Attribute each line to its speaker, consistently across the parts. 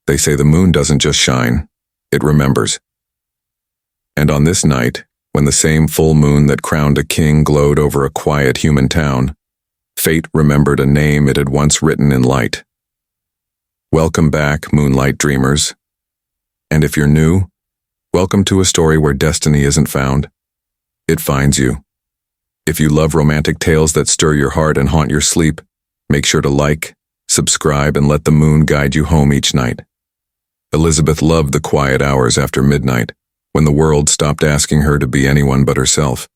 Speaker 1: They say the moon doesn't just shine, it remembers. And on this night, when the same full moon that crowned a king glowed over a quiet human town, fate remembered a name it had once written in light. Welcome back, Moonlight dreamers. And if you're new, welcome to a story where destiny isn't found. It finds you. If you love romantic tales that stir your heart and haunt your sleep, make sure to like, subscribe, and let the moon guide you home each night. Elizabeth loved the quiet hours after midnight, when the world stopped asking her to be anyone but herself.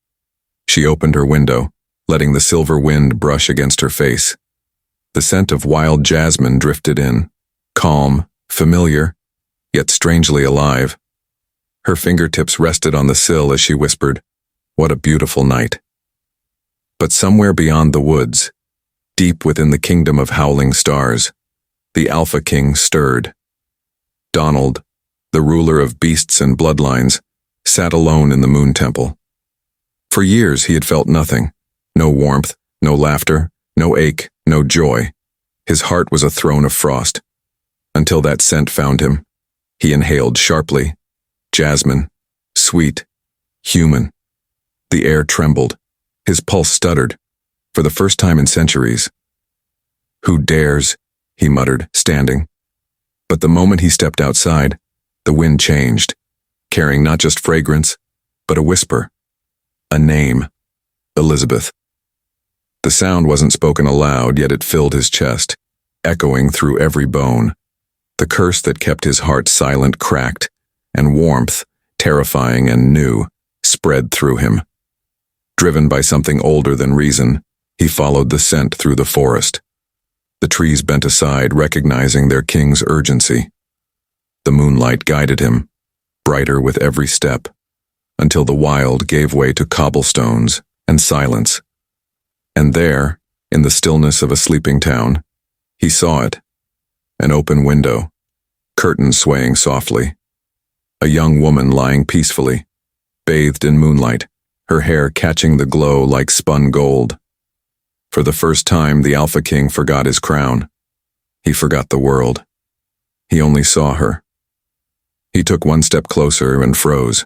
Speaker 1: She opened her window, letting the silver wind brush against her face. The scent of wild jasmine drifted in, calm, familiar, yet strangely alive. Her fingertips rested on the sill as she whispered, "What a beautiful night." But somewhere beyond the woods, deep within the kingdom of howling stars, the Alpha King stirred. Donald, the ruler of beasts and bloodlines, sat alone in the Moon Temple. For years he had felt nothing, no warmth, no laughter, no ache, no joy. His heart was a throne of frost. Until that scent found him. He inhaled sharply. Jasmine, sweet, human. The air trembled. His pulse stuttered, for the first time in centuries. "Who dares?" he muttered, standing. But the moment he stepped outside, the wind changed, carrying not just fragrance, but a whisper. A name. Elizabeth. The sound wasn't spoken aloud, yet it filled his chest, echoing through every bone. The curse that kept his heart silent cracked, and warmth, terrifying and new, spread through him. Driven by something older than reason, he followed the scent through the forest. The trees bent aside, recognizing their king's urgency. The moonlight guided him, brighter with every step, until the wild gave way to cobblestones and silence. And there, in the stillness of a sleeping town, he saw it. An open window, curtains swaying softly. A young woman lying peacefully, bathed in moonlight, her hair catching the glow like spun gold. For the first time, the Alpha King forgot his crown. He forgot the world. He only saw her. He took one step closer and froze,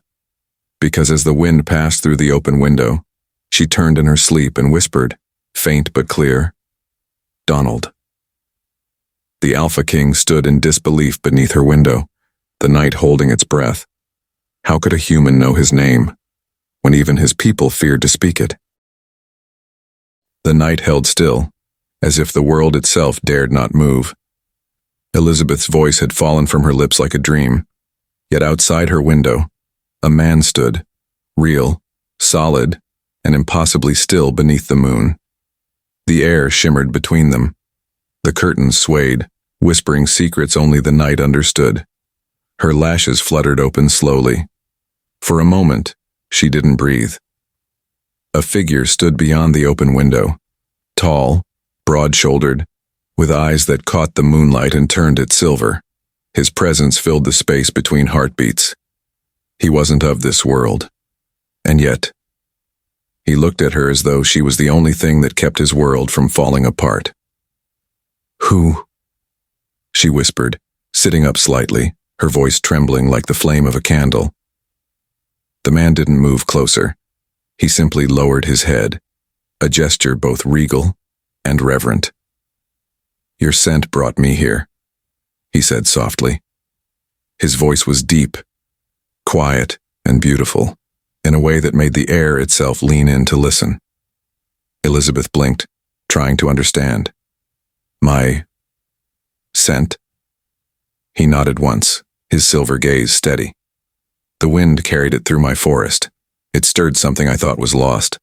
Speaker 1: because as the wind passed through the open window, she turned in her sleep and whispered, faint but clear, "Donald." The Alpha King stood in disbelief beneath her window, the night holding its breath. How could a human know his name, when even his people feared to speak it? The night held still, as if the world itself dared not move. Elizabeth's voice had fallen from her lips like a dream, yet outside her window, a man stood, real, solid, and impossibly still beneath the moon. The air shimmered between them. The curtains swayed, whispering secrets only the night understood. Her lashes fluttered open slowly. For a moment, she didn't breathe. A figure stood beyond the open window, tall, broad-shouldered, with eyes that caught the moonlight and turned it silver. His presence filled the space between heartbeats. He wasn't of this world. And yet, he looked at her as though she was the only thing that kept his world from falling apart. "Who?" she whispered, sitting up slightly, her voice trembling like the flame of a candle. The man didn't move closer. He simply lowered his head, a gesture both regal and reverent. "Your scent brought me here," he said softly. His voice was deep, quiet, and beautiful, in a way that made the air itself lean in to listen. Elizabeth blinked, trying to understand. "My scent?" He nodded once, his silver gaze steady. "The wind carried it through my forest. It stirred something I thought was lost."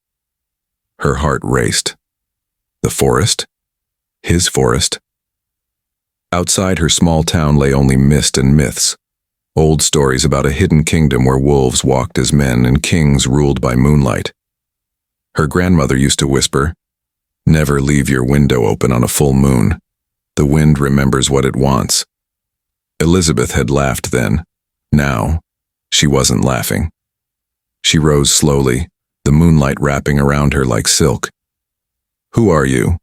Speaker 1: Her heart raced. The forest? His forest? Outside her small town lay only mist and myths, old stories about a hidden kingdom where wolves walked as men and kings ruled by moonlight. Her grandmother used to whisper, "Never leave your window open on a full moon. The wind remembers what it wants." Elizabeth had laughed then. Now, she wasn't laughing. She rose slowly, the moonlight wrapping around her like silk. "Who are you?"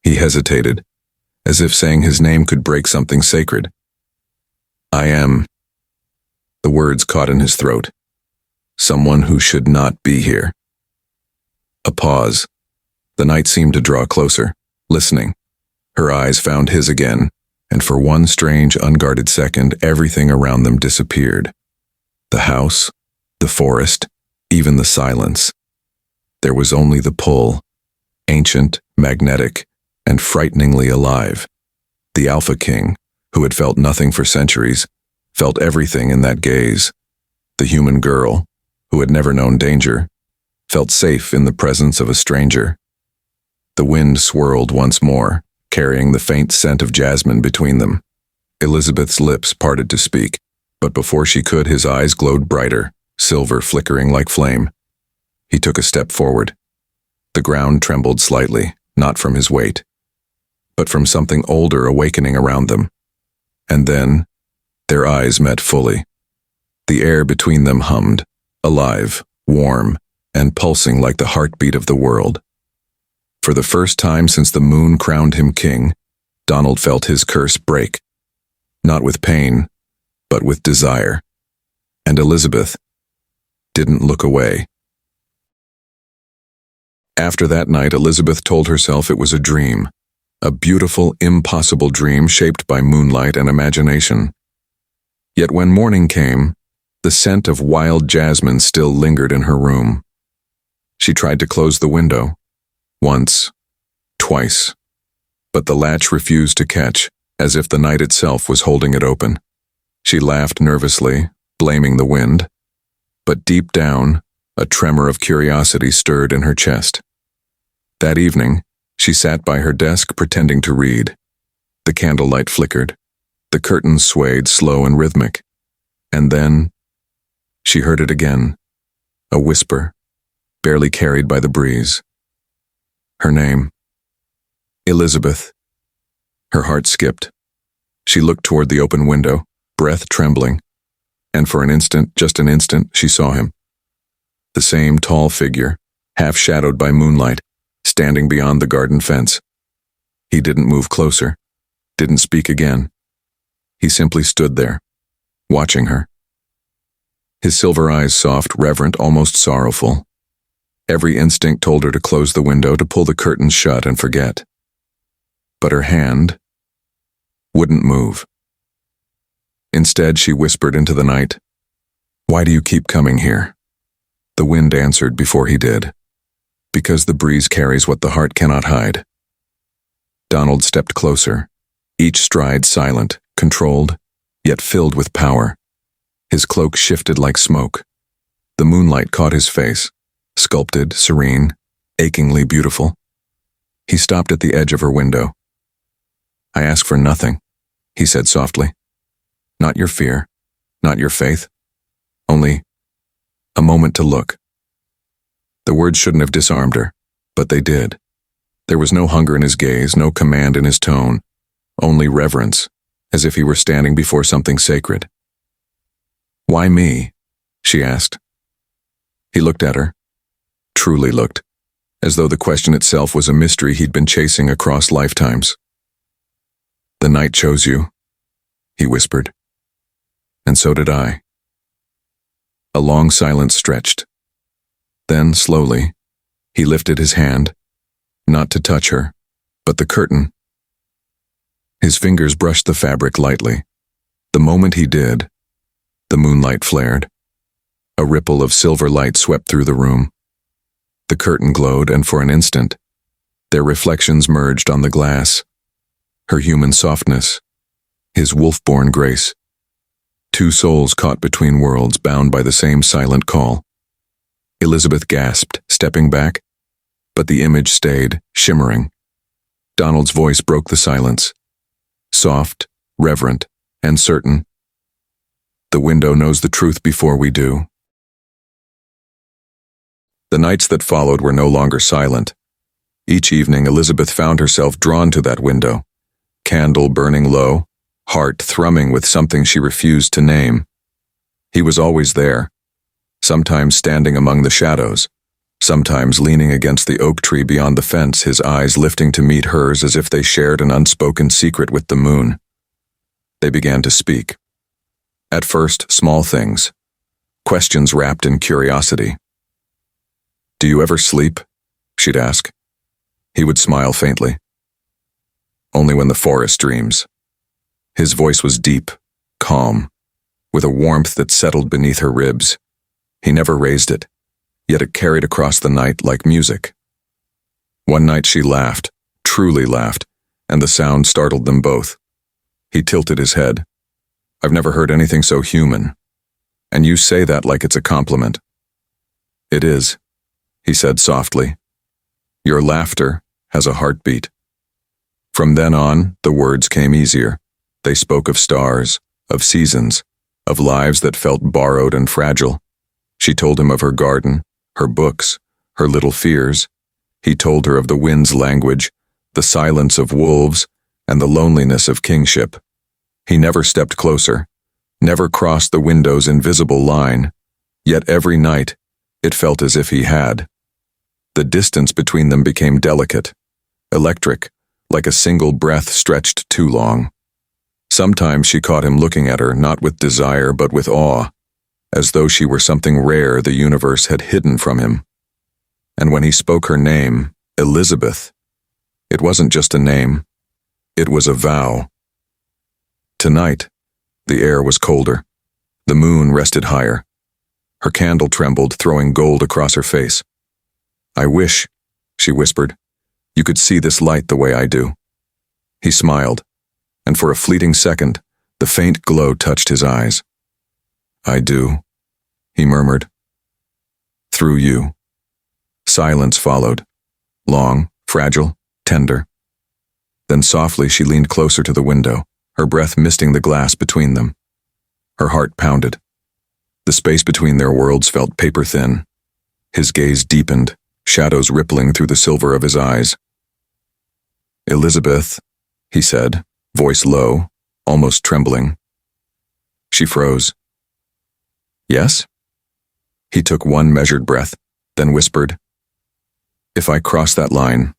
Speaker 1: He hesitated, as if saying his name could break something sacred. I am. The words caught in his throat. Someone who should not be here. A pause. The night seemed to draw closer, listening. Her eyes found his again, and for one strange, unguarded second, everything around them disappeared. The house, the forest, even the silence. There was only the pull, ancient, magnetic, and frighteningly alive. The Alpha King, who had felt nothing for centuries, felt everything in that gaze. The human girl, who had never known danger, felt safe in the presence of a stranger. The wind swirled once more, carrying the faint scent of jasmine between them. Elizabeth's lips parted to speak, but before she could, his eyes glowed brighter, silver flickering like flame. He took a step forward. The ground trembled slightly, not from his weight, but from something older awakening around them. And then, their eyes met fully. The air between them hummed, alive, warm, and pulsing like the heartbeat of the world. For the first time since the moon crowned him king, Donald felt his curse break. Not with pain, but with desire. And Elizabeth didn't look away. After that night, Elizabeth told herself it was a dream. A beautiful, impossible dream shaped by moonlight and imagination. Yet when morning came, the scent of wild jasmine still lingered in her room. She tried to close the window. Once, twice. But the latch refused to catch, as if the night itself was holding it open. She laughed nervously, blaming the wind. But deep down, a tremor of curiosity stirred in her chest. That evening, she sat by her desk pretending to read. The candlelight flickered. The curtains swayed slow and rhythmic. And then, she heard it again. A whisper, barely carried by the breeze. Her name. Elizabeth. Her heart skipped. She looked toward the open window, breath trembling. And for an instant, just an instant, she saw him. The same tall figure, half shadowed by moonlight, standing beyond the garden fence. He didn't move closer, didn't speak again. He simply stood there, watching her. His silver eyes soft, reverent, almost sorrowful. Every instinct told her to close the window, to pull the curtains shut and forget. But her hand wouldn't move. Instead, she whispered into the night, "Why do you keep coming here?" The wind answered before he did. Because the breeze carries what the heart cannot hide. Donald stepped closer, each stride silent, controlled, yet filled with power. His cloak shifted like smoke. The moonlight caught his face, sculpted, serene, achingly beautiful. He stopped at the edge of her window. "I ask for nothing," he said softly. "Not your fear, not your faith. Only a moment to look." The words shouldn't have disarmed her, but they did. There was no hunger in his gaze, no command in his tone, only reverence, as if he were standing before something sacred. "Why me?" she asked. He looked at her, truly looked, as though the question itself was a mystery he'd been chasing across lifetimes. "The night chose you," he whispered. "And so did I." A long silence stretched. Then, slowly, he lifted his hand, not to touch her, but the curtain. His fingers brushed the fabric lightly. The moment he did, the moonlight flared. A ripple of silver light swept through the room. The curtain glowed, and for an instant, their reflections merged on the glass. Her human softness, his wolf-born grace. Two souls caught between worlds, bound by the same silent call. Elizabeth gasped, stepping back, but the image stayed, shimmering. Donald's voice broke the silence. Soft, reverent, and certain. "The window knows the truth before we do." The nights that followed were no longer silent. Each evening, Elizabeth found herself drawn to that window, candle burning low, heart thrumming with something she refused to name. He was always there, sometimes standing among the shadows, sometimes leaning against the oak tree beyond the fence, his eyes lifting to meet hers as if they shared an unspoken secret with the moon. They began to speak, At first, small things. Questions wrapped in curiosity. "Do you ever sleep?" she'd ask. He would smile faintly. "Only when the forest dreams." His voice was deep, calm, with a warmth that settled beneath her ribs. He never raised it, yet it carried across the night like music. One night she laughed, truly laughed, and the sound startled them both. He tilted his head. "I've never heard anything so human. And you say that like it's a compliment." "It is," he said softly. "Your laughter has a heartbeat." From then on, the words came easier. They spoke of stars, of seasons, of lives that felt borrowed and fragile. She told him of her garden, her books, her little fears. He told her of the wind's language, the silence of wolves, and the loneliness of kingship. He never stepped closer, never crossed the window's invisible line, yet every night it felt as if he had. The distance between them became delicate, electric, like a single breath stretched too long. Sometimes she caught him looking at her, not with desire but with awe, as though she were something rare the universe had hidden from him. And when he spoke her name, Elizabeth, it wasn't just a name, it was a vow. Tonight, the air was colder. The moon rested higher. Her candle trembled, throwing gold across her face. "I wish," she whispered, "you could see this light the way I do." He smiled, and for a fleeting second, the faint glow touched his eyes. "I do," he murmured. "Through you." Silence followed, long, fragile, tender. Then softly she leaned closer to the window, her breath misting the glass between them. Her heart pounded. The space between their worlds felt paper-thin. His gaze deepened, shadows rippling through the silver of his eyes. "Elizabeth," he said, voice low, almost trembling. She froze. "Yes?" He took one measured breath, then whispered, "If I cross that line,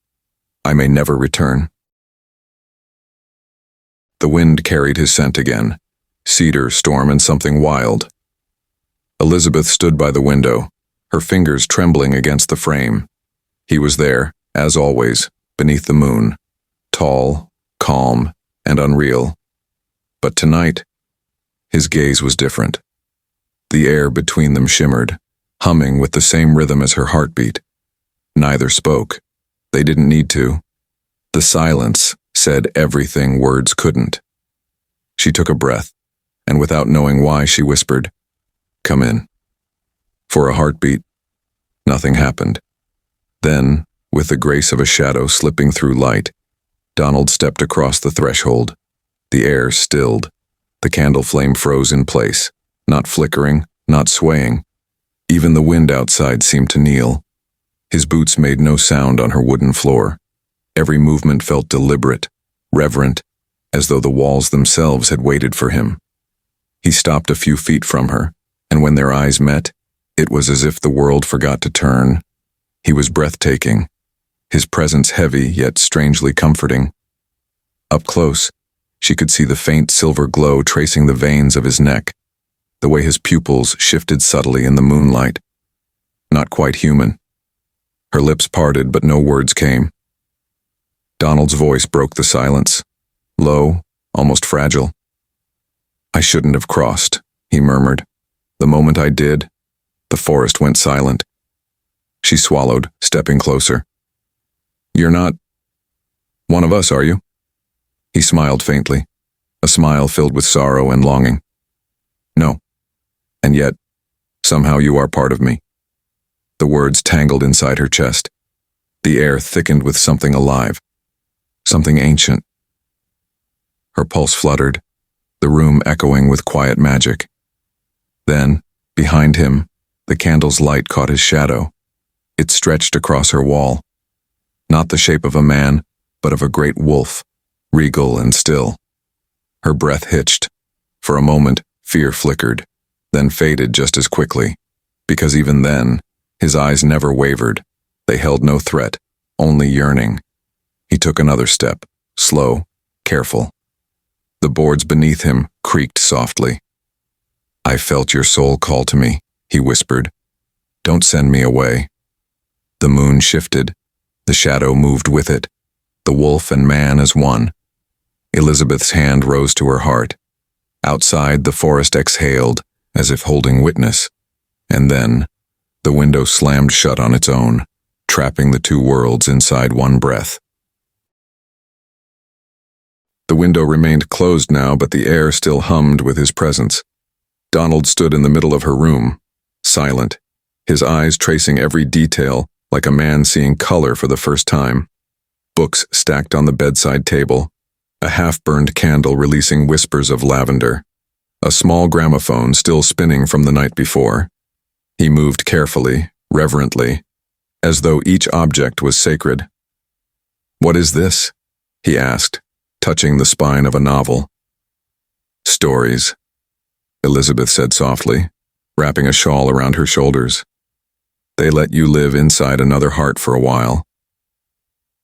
Speaker 1: I may never return." The wind carried his scent again, cedar, storm, and something wild. Elizabeth stood by the window, her fingers trembling against the frame. He was there, as always, beneath the moon, tall, calm, and unreal. But tonight, his gaze was different. The air between them shimmered, humming with the same rhythm as her heartbeat. Neither spoke. They didn't need to. The silence said everything words couldn't. She took a breath, and without knowing why, she whispered, "Come in." For a heartbeat, nothing happened. Then, with the grace of a shadow slipping through light, Donald stepped across the threshold. The air stilled. The candle flame froze in place, not flickering, not swaying. Even the wind outside seemed to kneel. His boots made no sound on her wooden floor. Every movement felt deliberate, reverent, as though the walls themselves had waited for him. He stopped a few feet from her, and when their eyes met, it was as if the world forgot to turn. He was breathtaking, his presence heavy yet strangely comforting. Up close, she could see the faint silver glow tracing the veins of his neck, the way his pupils shifted subtly in the moonlight. Not quite human. Her lips parted, but no words came. Donald's voice broke the silence, low, almost fragile. "I shouldn't have crossed," he murmured. "The moment I did, the forest went silent." She swallowed, stepping closer. "You're not one of us, are you?" He smiled faintly, a smile filled with sorrow and longing. "No. And yet, somehow you are part of me." The words tangled inside her chest. The air thickened with something alive, something ancient. Her pulse fluttered, the room echoing with quiet magic. Then, behind him, the candle's light caught his shadow. It stretched across her wall. Not the shape of a man, but of a great wolf, regal and still. Her breath hitched. For a moment, fear flickered, then faded just as quickly, because even then, his eyes never wavered. They held no threat, only yearning. He took another step, slow, careful. The boards beneath him creaked softly. I felt your soul call to me, he whispered. Don't send me away. The moon shifted. The shadow moved with it, the wolf and man as one. Elizabeth's hand rose to her heart. Outside, the forest exhaled, as if holding witness. And then, the window slammed shut on its own, trapping the two worlds inside one breath. The window remained closed now, but the air still hummed with his presence. Donald stood in the middle of her room, silent, his eyes tracing every detail, like a man seeing color for the first time. Books stacked on the bedside table, a half-burned candle releasing whispers of lavender, a small gramophone still spinning from the night before. He moved carefully, reverently, as though each object was sacred. "What is this?" he asked, touching the spine of a novel. "Stories," Elizabeth said softly, wrapping a shawl around her shoulders. "They let you live inside another heart for a while."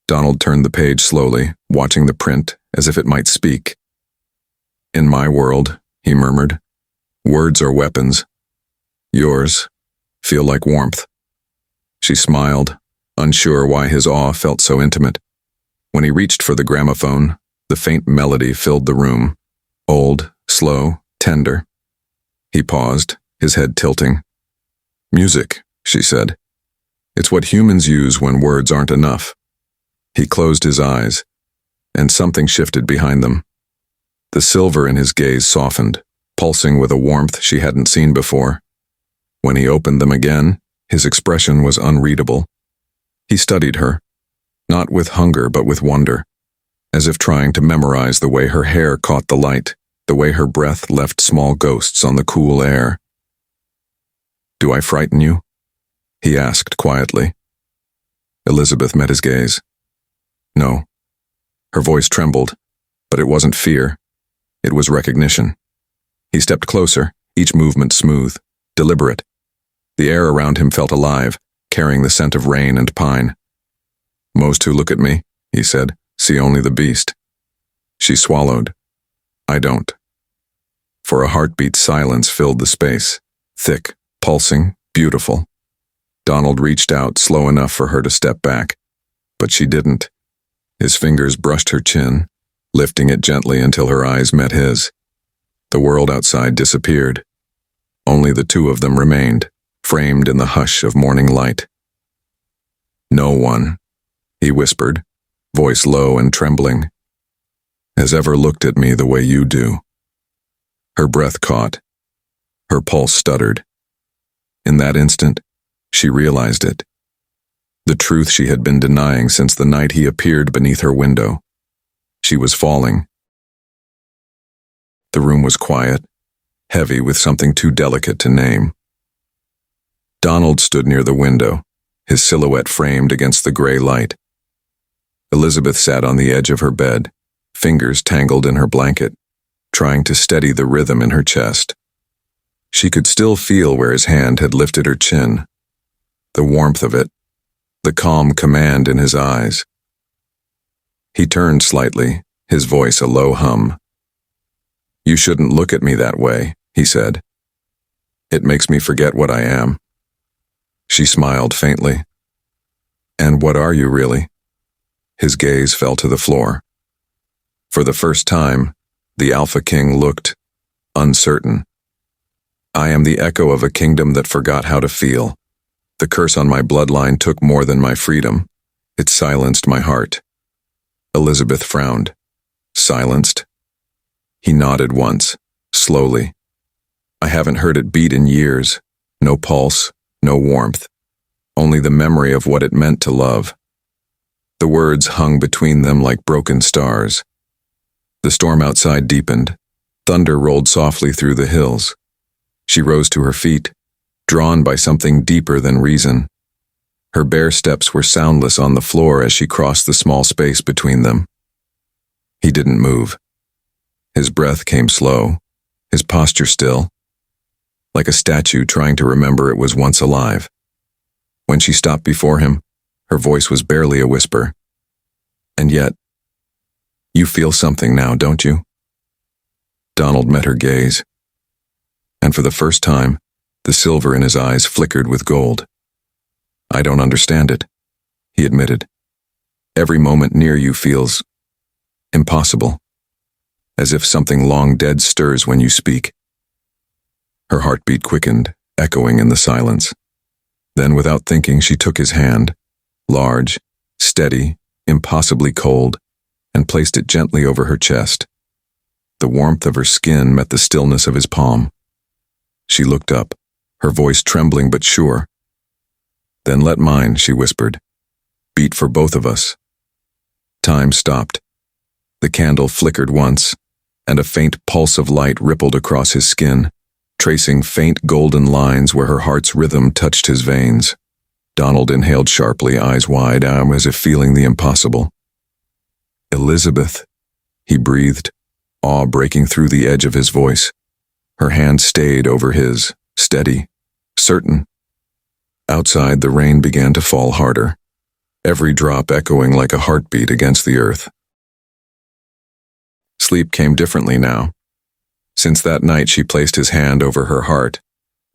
Speaker 1: Donald turned the page slowly, watching the print as if it might speak. "In my world," he murmured, "words are weapons. Yours feel like warmth." She smiled, unsure why his awe felt so intimate. When he reached for the gramophone, the faint melody filled the room, old, slow, tender. He paused, his head tilting. "Music," she said. "It's what humans use when words aren't enough." He closed his eyes, and something shifted behind them. The silver in his gaze softened, pulsing with a warmth she hadn't seen before. When he opened them again, his expression was unreadable. He studied her, not with hunger but with wonder, as if trying to memorize the way her hair caught the light, the way her breath left small ghosts on the cool air. "Do I frighten you?" he asked quietly. Elizabeth met his gaze. "No." Her voice trembled, but it wasn't fear. It was recognition. He stepped closer, each movement smooth, deliberate. The air around him felt alive, carrying the scent of rain and pine. "Most who look at me," he said, "see only the beast." She swallowed. "I don't." For a heartbeat, silence filled the space, thick, pulsing, beautiful. Donald reached out slow enough for her to step back, but she didn't. His fingers brushed her chin, lifting it gently until her eyes met his. The world outside disappeared. Only the two of them remained, framed in the hush of morning light. "No one," he whispered, voice low and trembling, "has ever looked at me the way you do." Her breath caught. Her pulse stuttered. In that instant, she realized it. The truth she had been denying since the night he appeared beneath her window. She was falling. The room was quiet, heavy with something too delicate to name. Donald stood near the window, his silhouette framed against the gray light. Elizabeth sat on the edge of her bed, fingers tangled in her blanket, trying to steady the rhythm in her chest. She could still feel where his hand had lifted her chin, the warmth of it, the calm command in his eyes. He turned slightly, his voice a low hum. "You shouldn't look at me that way," he said. "It makes me forget what I am." She smiled faintly. "And what are you really?" His gaze fell to the floor. For the first time, the Alpha King looked uncertain. "I am the echo of a kingdom that forgot how to feel. The curse on my bloodline took more than my freedom. It silenced my heart." Elizabeth frowned. "Silenced?" He nodded once, slowly. "I haven't heard it beat in years. No pulse, no warmth. Only the memory of what it meant to love." The words hung between them like broken stars. The storm outside deepened. Thunder rolled softly through the hills. She rose to her feet, drawn by something deeper than reason. Her bare steps were soundless on the floor as she crossed the small space between them. He didn't move. His breath came slow, his posture still, like a statue trying to remember it was once alive. When she stopped before him, her voice was barely a whisper. "And yet, you feel something now, don't you?" Donald met her gaze. and for the first time, the silver in his eyes flickered with gold. "I don't understand it," he admitted. "Every moment near you feels impossible, as if something long dead stirs when you speak." Her heartbeat quickened, echoing in the silence. Then, without thinking, she took his hand, large, steady, impossibly cold, and placed it gently over her chest. The warmth of her skin met the stillness of his palm. She looked up, her voice trembling but sure. "Then let mine," she whispered, "beat for both of us." Time stopped. The candle flickered once, and a faint pulse of light rippled across his skin, tracing faint golden lines where her heart's rhythm touched his veins. Donald inhaled sharply, eyes wide, as if feeling the impossible. "Elizabeth," he breathed, awe breaking through the edge of his voice. Her hand stayed over his, steady, certain. Outside, the rain began to fall harder, every drop echoing like a heartbeat against the earth. Sleep came differently now. Since that night she placed his hand over her heart,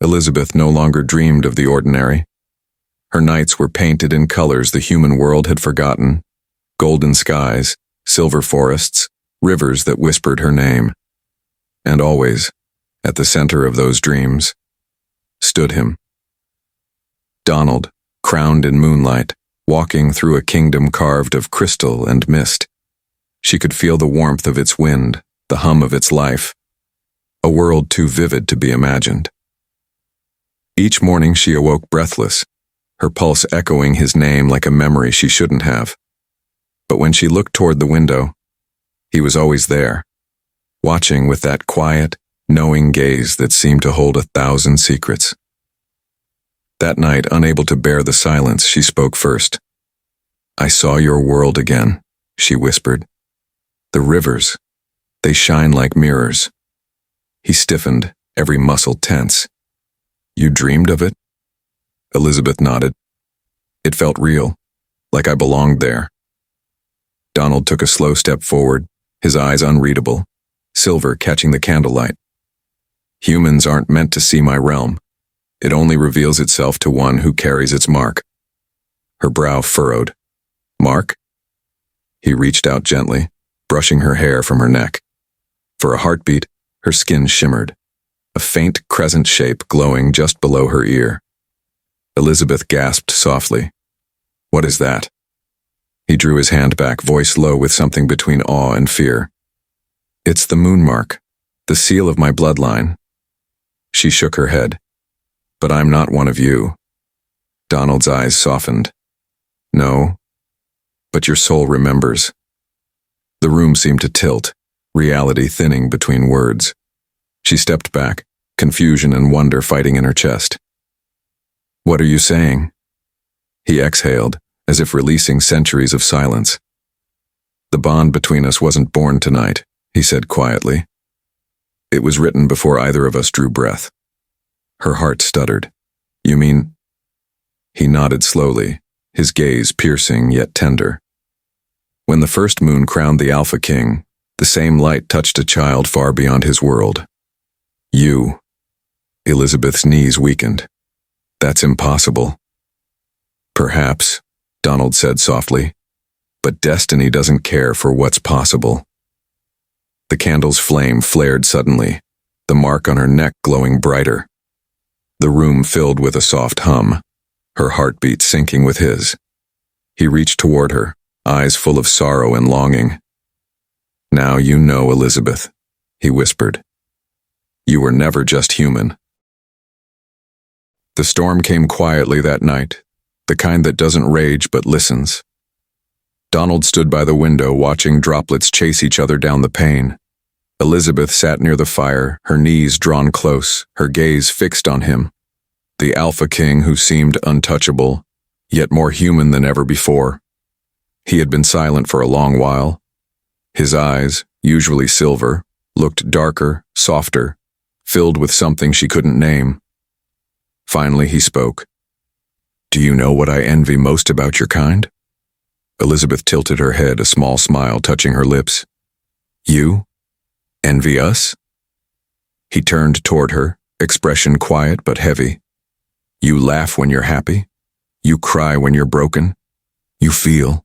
Speaker 1: Elizabeth no longer dreamed of the ordinary. Her nights were painted in colors the human world had forgotten: golden skies, silver forests, rivers that whispered her name. And always, at the center of those dreams, stood him. Donald, crowned in moonlight, walking through a kingdom carved of crystal and mist. She could feel the warmth of its wind, the hum of its life, a world too vivid to be imagined. Each morning she awoke breathless, her pulse echoing his name like a memory she shouldn't have. But when she looked toward the window, he was always there, watching with that quiet, knowing gaze that seemed to hold 1,000 secrets. That night, unable to bear the silence, she spoke first. "I saw your world again," she whispered. "The rivers, they shine like mirrors." He stiffened, every muscle tense. "You dreamed of it?" Elizabeth nodded. "It felt real, like I belonged there." Donald took a slow step forward, his eyes unreadable, silver catching the candlelight. "Humans aren't meant to see my realm. It only reveals itself to one who carries its mark." Her brow furrowed. "Mark?" He reached out gently, brushing her hair from her neck. For a heartbeat, her skin shimmered, a faint crescent shape glowing just below her ear. Elizabeth gasped softly. "What is that?" He drew his hand back, voice low with something between awe and fear. "It's the moon mark, the seal of my bloodline." She shook her head. "But I'm not one of you." Donald's eyes softened. "No, but your soul remembers." The room seemed to tilt, reality thinning between words. She stepped back, confusion and wonder fighting in her chest. "What are you saying?" He exhaled, as if releasing centuries of silence. "The bond between us wasn't born tonight," he said quietly. "It was written before either of us drew breath." Her heart stuttered. "You mean?" He nodded slowly, his gaze piercing yet tender. "When the first moon crowned the Alpha King, the same light touched a child far beyond his world. You." Elizabeth's knees weakened. "That's impossible." "Perhaps," Donald said softly, "but destiny doesn't care for what's possible." The candle's flame flared suddenly, the mark on her neck glowing brighter. The room filled with a soft hum, her heartbeat syncing with his. He reached toward her, eyes full of sorrow and longing. "Now you know, Elizabeth," he whispered. "You were never just human." The storm came quietly that night, the kind that doesn't rage but listens. Donald stood by the window watching droplets chase each other down the pane. Elizabeth sat near the fire, her knees drawn close, her gaze fixed on him. The Alpha King who seemed untouchable, yet more human than ever before. He had been silent for a long while. His eyes, usually silver, looked darker, softer, filled with something she couldn't name. Finally he spoke. "Do you know what I envy most about your kind?" Elizabeth tilted her head, a small smile touching her lips. "You? Envy us?" He turned toward her, expression quiet but heavy. You laugh when you're happy. You cry when you're broken. You feel,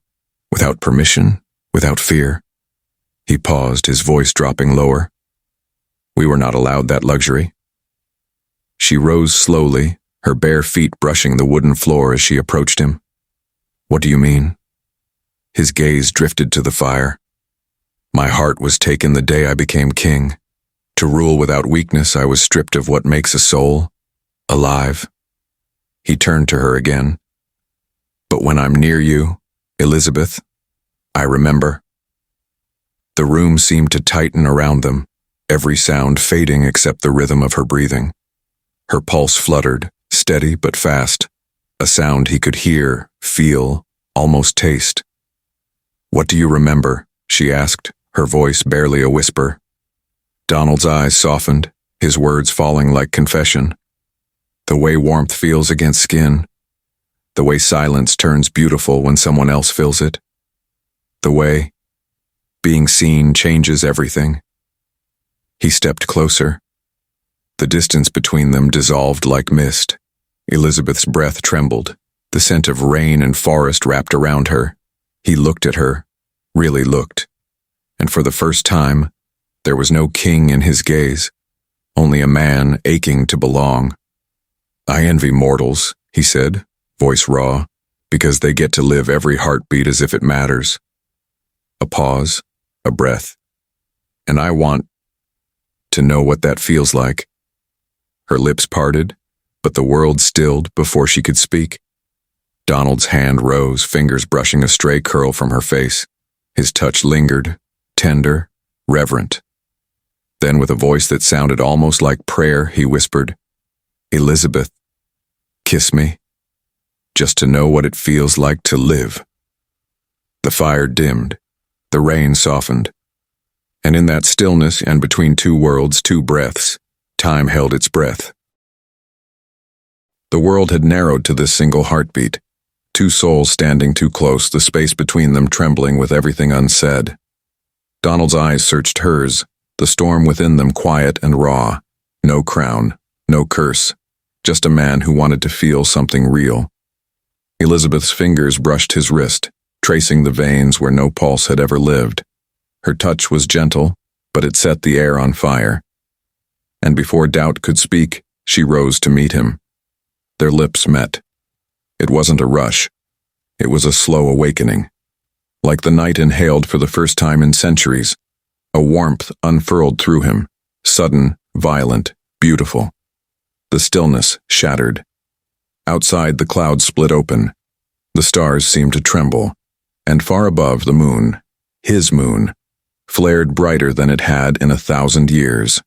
Speaker 1: without permission, without fear. He paused, his voice dropping lower. We were not allowed that luxury. She rose slowly, her bare feet brushing the wooden floor as she approached him. What do you mean? His gaze drifted to the fire. My heart was taken the day I became king. To rule without weakness, I was stripped of what makes a soul alive. He turned to her again. But when I'm near you, Elizabeth, I remember. The room seemed to tighten around them, every sound fading except the rhythm of her breathing. Her pulse fluttered, steady but fast, a sound he could hear, feel, almost taste. What do you remember? She asked, her voice barely a whisper. Donald's eyes softened, his words falling like confession. The way warmth feels against skin. The way silence turns beautiful when someone else fills it. The way being seen changes everything. He stepped closer. The distance between them dissolved like mist. Elizabeth's breath trembled. The scent of rain and forest wrapped around her. He looked at her, really looked. And for the first time, there was no king in his gaze, only a man aching to belong. I envy mortals, he said, voice raw, because they get to live every heartbeat as if it matters. A pause, a breath. And I want to know what that feels like. Her lips parted, but the world stilled before she could speak. Donald's hand rose, fingers brushing a stray curl from her face. His touch lingered, tender, reverent. Then with a voice that sounded almost like prayer, he whispered, Elizabeth, kiss me, just to know what it feels like to live. The fire dimmed, the rain softened, and in that stillness and between two worlds, two breaths, time held its breath. The world had narrowed to this single heartbeat, two souls standing too close, the space between them trembling with everything unsaid. Donald's eyes searched hers, the storm within them quiet and raw. No crown, no curse, just a man who wanted to feel something real. Elizabeth's fingers brushed his wrist, tracing the veins where no pulse had ever lived. Her touch was gentle, but it set the air on fire. And before doubt could speak, she rose to meet him. Their lips met. It wasn't a rush. It was a slow awakening. Like the night inhaled for the first time in centuries, a warmth unfurled through him, sudden, violent, beautiful. The stillness shattered. Outside, the clouds split open. The stars seemed to tremble, and far above the moon, his moon, flared brighter than it had in 1,000 years.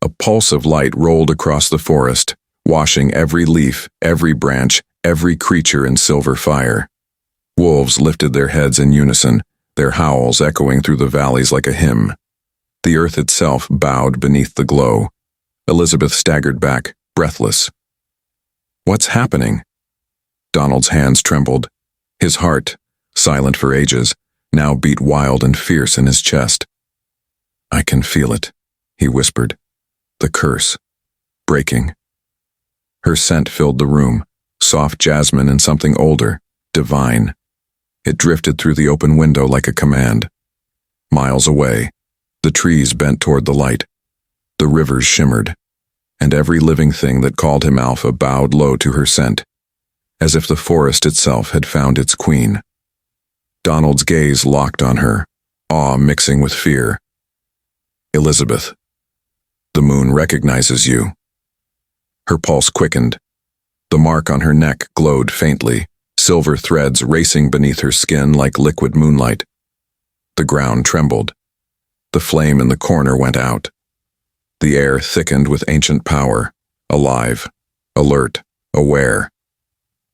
Speaker 1: A pulse of light rolled across the forest, washing every leaf, every branch, every creature in silver fire. Wolves lifted their heads in unison, their howls echoing through the valleys like a hymn. The earth itself bowed beneath the glow. Elizabeth staggered back, breathless. What's happening? Donald's hands trembled. His heart, silent for ages, now beat wild and fierce in his chest. I can feel it, he whispered. The curse, breaking. Her scent filled the room, soft jasmine and something older, divine. It drifted through the open window like a command. Miles away, the trees bent toward the light. The rivers shimmered, and every living thing that called him Alpha bowed low to her scent, as if the forest itself had found its queen. Donald's gaze locked on her, awe mixing with fear. Elizabeth, the moon recognizes you. Her pulse quickened. The mark on her neck glowed faintly, silver threads racing beneath her skin like liquid moonlight. The ground trembled. The flame in the corner went out. The air thickened with ancient power, alive, alert, aware.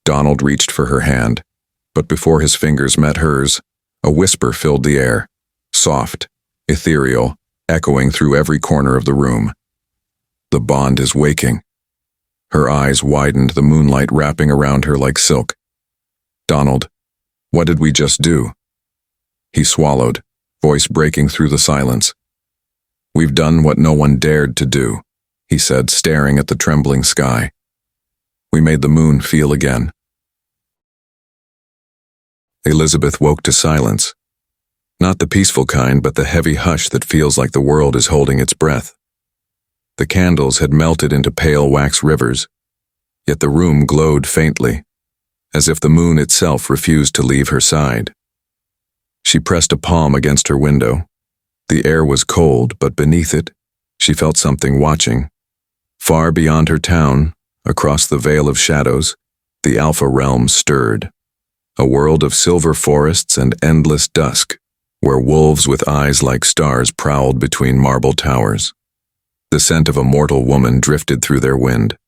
Speaker 1: Donald reached for her hand, but before his fingers met hers, a whisper filled the air, soft, ethereal, echoing through every corner of the room. The bond is waking. Her eyes widened, the moonlight wrapping around her like silk. Donald, what did we just do? He swallowed, voice breaking through the silence. We've done what no one dared to do. he said, staring at the trembling sky. We made the moon feel again. Elizabeth woke to silence. Not the peaceful kind, but the heavy hush that feels like the world is holding its breath. The candles had melted into pale wax rivers, yet the room glowed faintly, as if the moon itself refused to leave her side. She pressed a palm against her window. The air was cold, but beneath it, she felt something watching. Far beyond her town, across the veil of shadows, the Alpha realm stirred. A world of silver forests and endless dusk, where wolves with eyes like stars prowled between marble towers. The scent of a mortal woman drifted through their wind,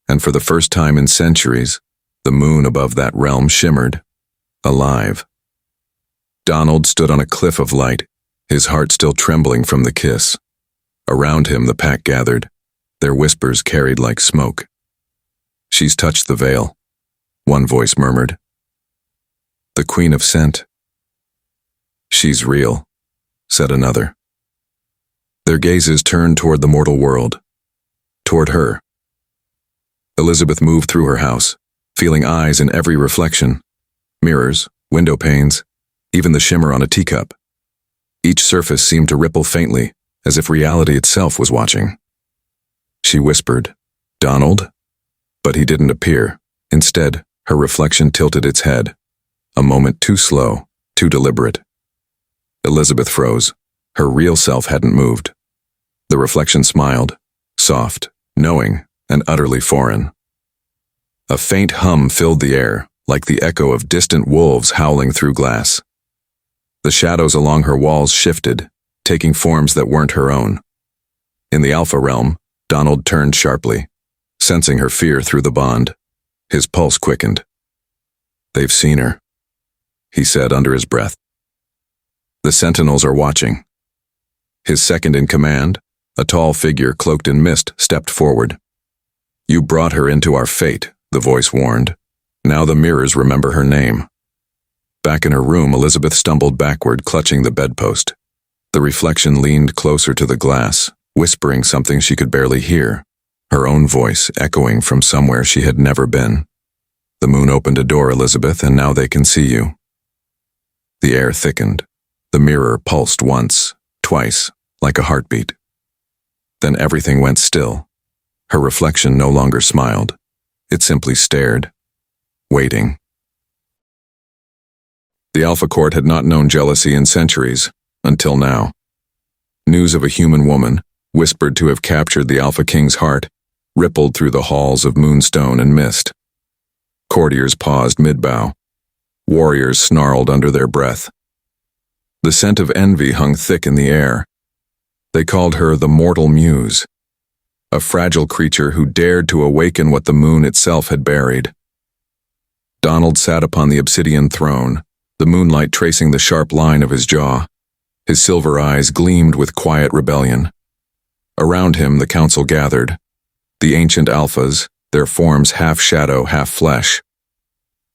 Speaker 1: and for the first time in centuries, the moon above that realm shimmered, alive. Donald stood on a cliff of light, his heart still trembling from the kiss. Around him the pack gathered, their whispers carried like smoke. She's touched the veil, one voice murmured. The Queen of Scent. She's real, said another. Their gazes turned toward the mortal world, toward her. Elizabeth moved through her house, feeling eyes in every reflection, mirrors, window panes, even the shimmer on a teacup. Each surface seemed to ripple faintly, as if reality itself was watching. She whispered, "Donald?" But he didn't appear. Instead, her reflection tilted its head, a moment too slow, too deliberate. Elizabeth froze. Her real self hadn't moved. The reflection smiled, soft, knowing, and utterly foreign. A faint hum filled the air, like the echo of distant wolves howling through glass. The shadows along her walls shifted, taking forms that weren't her own. In the Alpha realm, Donald turned sharply, sensing her fear through the bond. His pulse quickened. "They've seen her," he said under his breath. "The sentinels are watching." His second in command, a tall figure cloaked in mist, stepped forward. "You brought her into our fate," the voice warned. "Now the mirrors remember her name." Back in her room, Elizabeth stumbled backward, clutching the bedpost. The reflection leaned closer to the glass, whispering something she could barely hear, her own voice echoing from somewhere she had never been. "The moon opened a door, Elizabeth, and now they can see you." The air thickened. The mirror pulsed once, twice, like a heartbeat. Then everything went still. Her reflection no longer smiled. It simply stared, waiting. The Alpha Court had not known jealousy in centuries, until now. News of a human woman, whispered to have captured the Alpha King's heart, rippled through the halls of moonstone and mist. Courtiers paused mid-bow. Warriors snarled under their breath. The scent of envy hung thick in the air. They called her the Mortal Muse, a fragile creature who dared to awaken what the moon itself had buried. Donald sat upon the obsidian throne, the moonlight tracing the sharp line of his jaw. His silver eyes gleamed with quiet rebellion. Around him the council gathered, the ancient Alphas, their forms half shadow, half flesh.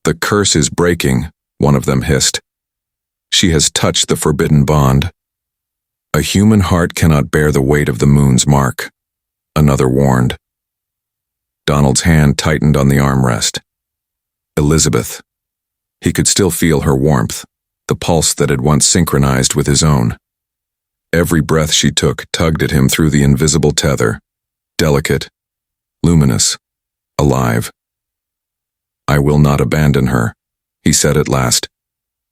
Speaker 1: "The curse is breaking," one of them hissed. "She has touched the forbidden bond." "A human heart cannot bear the weight of the moon's mark," another warned. Donald's hand tightened on the armrest. Elizabeth. He could still feel her warmth, the pulse that had once synchronized with his own. Every breath she took tugged at him through the invisible tether, delicate, luminous, alive. "I will not abandon her," he said at last.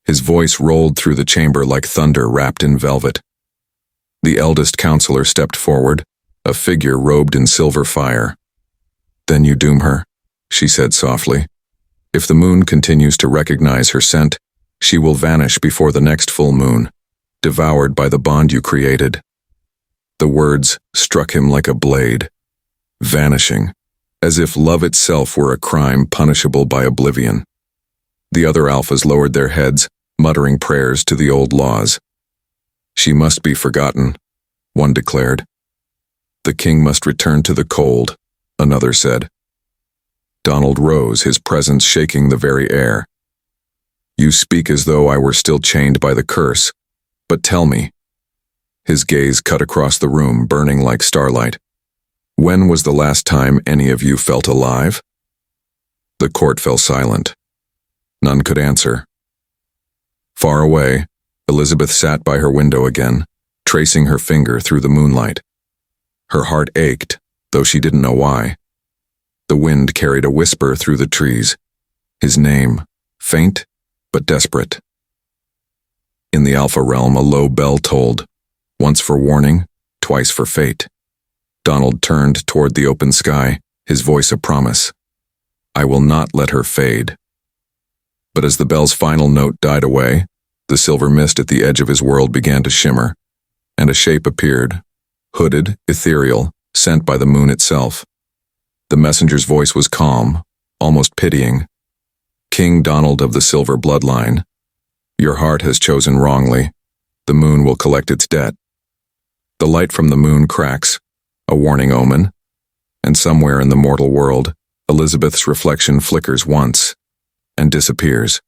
Speaker 1: His voice rolled through the chamber like thunder wrapped in velvet. The eldest counselor stepped forward, a figure robed in silver fire. "Then you doom her," she said softly. "If the moon continues to recognize her scent, she will vanish before the next full moon, devoured by the bond you created." The words struck him like a blade. Vanishing, as if love itself were a crime punishable by oblivion. The other Alphas lowered their heads, muttering prayers to the old laws. "She must be forgotten," one declared. "The king must return to the cold," another said. Donald rose, his presence shaking the very air. "You speak as though I were still chained by the curse, but tell me." His gaze cut across the room, burning like starlight. When was the last time any of you felt alive? The court fell silent. None could answer. Far away, Elizabeth sat by her window again, tracing her finger through the moonlight. Her heart ached, though she didn't know why. The wind carried a whisper through the trees. His name, faint but desperate. In the Alpha realm, a low bell tolled, once for warning, twice for fate. Donald turned toward the open sky, his voice a promise. I will not let her fade. But as the bell's final note died away, the silver mist at the edge of his world began to shimmer, and a shape appeared, hooded, ethereal, sent by the moon itself. The messenger's voice was calm, almost pitying. King Donald of the Silver Bloodline, your heart has chosen wrongly. The moon will collect its debt. The light from the moon cracks, a warning omen, and somewhere in the mortal world, Elizabeth's reflection flickers once and disappears.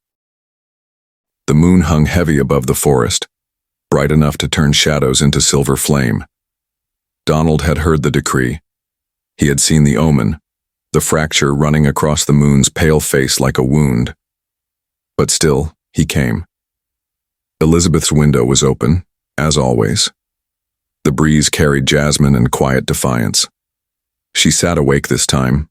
Speaker 1: The moon hung heavy above the forest, bright enough to turn shadows into silver flame. Donald had heard the decree. He had seen the omen, the fracture running across the moon's pale face like a wound. But still, he came. Elizabeth's window was open, as always. The breeze carried jasmine and quiet defiance. She sat awake this time,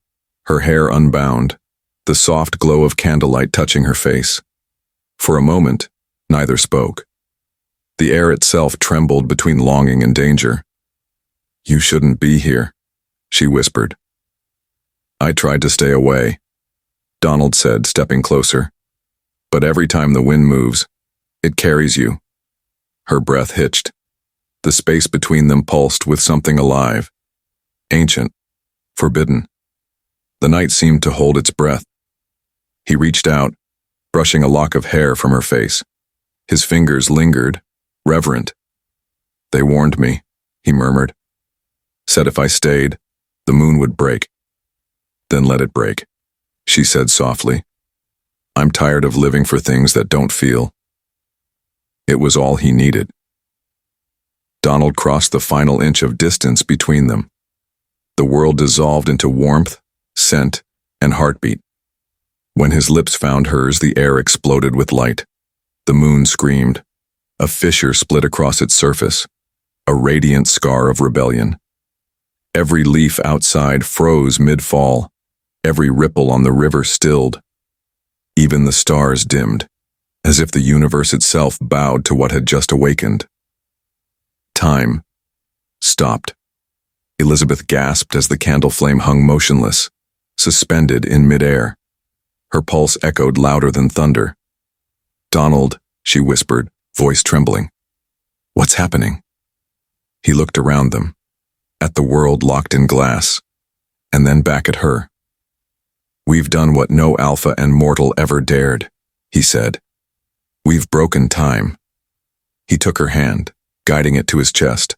Speaker 1: her hair unbound, the soft glow of candlelight touching her face. For a moment, neither spoke. The air itself trembled between longing and danger. You shouldn't be here, she whispered. I tried to stay away, Donald said, stepping closer. But every time the wind moves, it carries you. Her breath hitched. The space between them pulsed with something alive, ancient, forbidden. The night seemed to hold its breath. He reached out, brushing a lock of hair from her face. His fingers lingered, reverent. They warned me, he murmured. Said if I stayed, the moon would break. Then let it break, she said softly. I'm tired of living for things that don't feel. It was all he needed. Donald crossed the final inch of distance between them. The world dissolved into warmth, scent, and heartbeat. When his lips found hers, the air exploded with light. The moon screamed. A fissure split across its surface, a radiant scar of rebellion. Every leaf outside froze mid-fall. Every ripple on the river stilled. Even the stars dimmed, as if the universe itself bowed to what had just awakened. Time stopped. Elizabeth gasped as the candle flame hung motionless, suspended in midair. Her pulse echoed louder than thunder. Donald, she whispered, voice trembling. What's happening? He looked around them, at the world locked in glass, and then back at her. We've done what no alpha and mortal ever dared, he said. We've broken time. He took her hand, guiding it to his chest.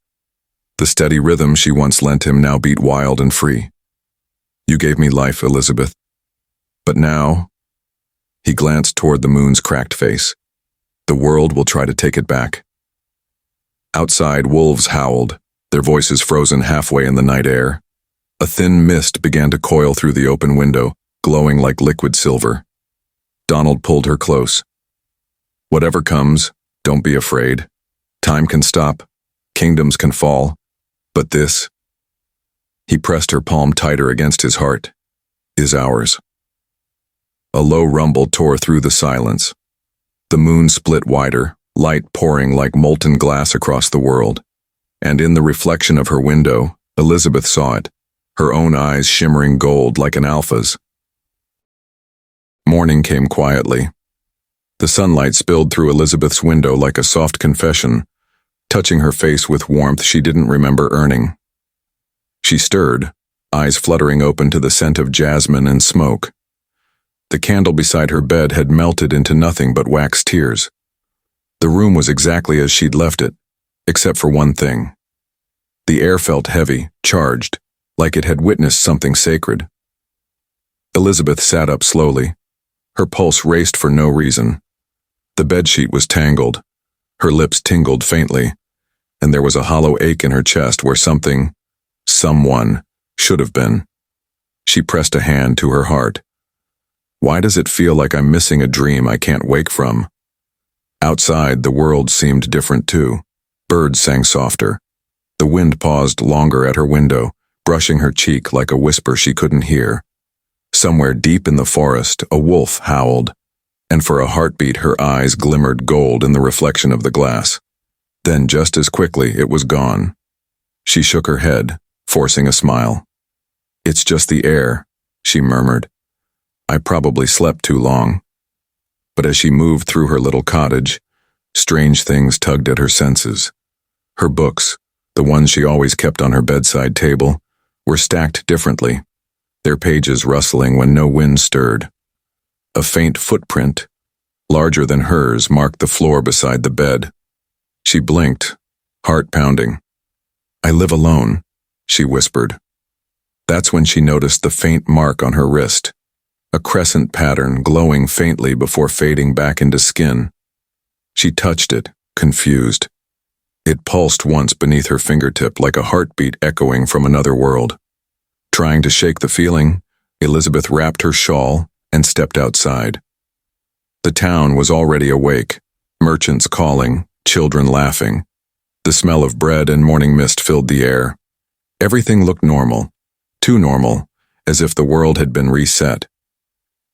Speaker 1: The steady rhythm she once lent him now beat wild and free. You gave me life, Elizabeth. But now, he glanced toward the moon's cracked face. The world will try to take it back. Outside, wolves howled, their voices frozen halfway in the night air. A thin mist began to coil through the open window, glowing like liquid silver. Donald pulled her close. Whatever comes, don't be afraid. Time can stop, kingdoms can fall, but this, he pressed her palm tighter against his heart, is ours. A low rumble tore through the silence. The moon split wider, light pouring like molten glass across the world, and in the reflection of her window, Elizabeth saw it, her own eyes shimmering gold like an alpha's. Morning came quietly. The sunlight spilled through Elizabeth's window like a soft confession, touching her face with warmth she didn't remember earning. She stirred, eyes fluttering open to the scent of jasmine and smoke. The candle beside her bed had melted into nothing but wax tears. The room was exactly as she'd left it, except for one thing. The air felt heavy, charged, like it had witnessed something sacred. Elizabeth sat up slowly. Her pulse raced for no reason. The bedsheet was tangled. Her lips tingled faintly, and there was a hollow ache in her chest where someone, Should have been. She pressed a hand to her heart. Why does it feel like I'm missing a dream I can't wake from? Outside, the world seemed different too. Birds sang softer. The wind paused longer at her window, brushing her cheek like a whisper she couldn't hear. Somewhere deep in the forest, a wolf howled, and for a heartbeat her eyes glimmered gold in the reflection of the glass. Then, just as quickly, it was gone. She shook her head, forcing a smile. "It's just the air," she murmured. "I probably slept too long." But as she moved through her little cottage, strange things tugged at her senses. Her books, the ones she always kept on her bedside table, were stacked differently, their pages rustling when no wind stirred. A faint footprint, larger than hers, marked the floor beside the bed. She blinked, heart pounding. "I live alone," she whispered. That's when she noticed the faint mark on her wrist, a crescent pattern glowing faintly before fading back into skin. She touched it, confused. It pulsed once beneath her fingertip like a heartbeat echoing from another world. Trying to shake the feeling, Elizabeth wrapped her shawl and stepped outside. The town was already awake, merchants calling, children laughing. The smell of bread and morning mist filled the air. Everything looked normal, too normal, as if the world had been reset.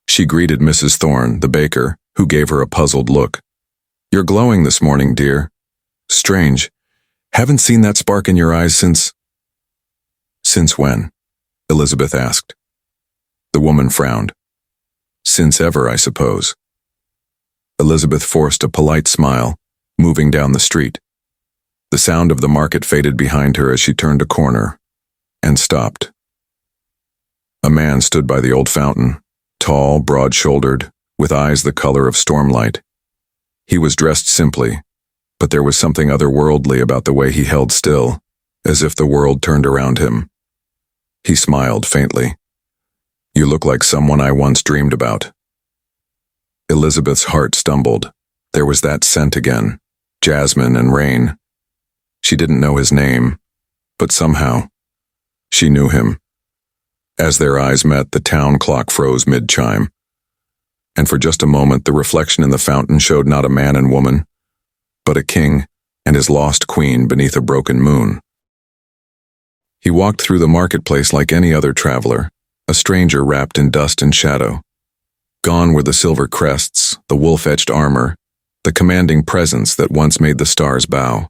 Speaker 1: She greeted Mrs. Thorne, the baker, who gave her a puzzled look. "You're glowing this morning, dear. Strange. Haven't seen that spark in your eyes since—" "Since when?" Elizabeth asked. The woman frowned. "Since ever, I suppose." Elizabeth forced a polite smile, moving down the street. The sound of the market faded behind her as she turned a corner, and stopped. A man stood by the old fountain, tall, broad-shouldered, with eyes the color of stormlight. He was dressed simply, but there was something otherworldly about the way he held still, as if the world turned around him. He smiled faintly. "You look like someone I once dreamed about." Elizabeth's heart stumbled. There was that scent again, jasmine and rain. She didn't know his name, but somehow, she knew him. As their eyes met, the town clock froze mid-chime. And for just a moment, the reflection in the fountain showed not a man and woman, but a king and his lost queen beneath a broken moon. He walked through the marketplace like any other traveler, a stranger wrapped in dust and shadow. Gone were the silver crests, the wolf-edged armor, the commanding presence that once made the stars bow.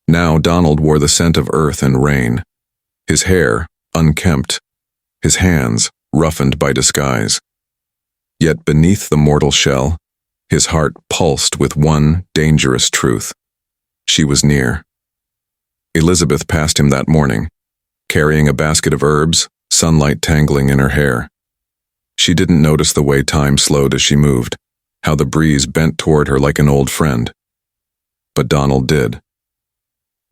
Speaker 1: Now Donald wore the scent of earth and rain, his hair unkempt, his hands roughened by disguise. Yet beneath the mortal shell, his heart pulsed with one dangerous truth. She was near. Elizabeth passed him that morning, carrying a basket of herbs, sunlight tangling in her hair. She didn't notice the way time slowed as she moved, how the breeze bent toward her like an old friend. But Donald did.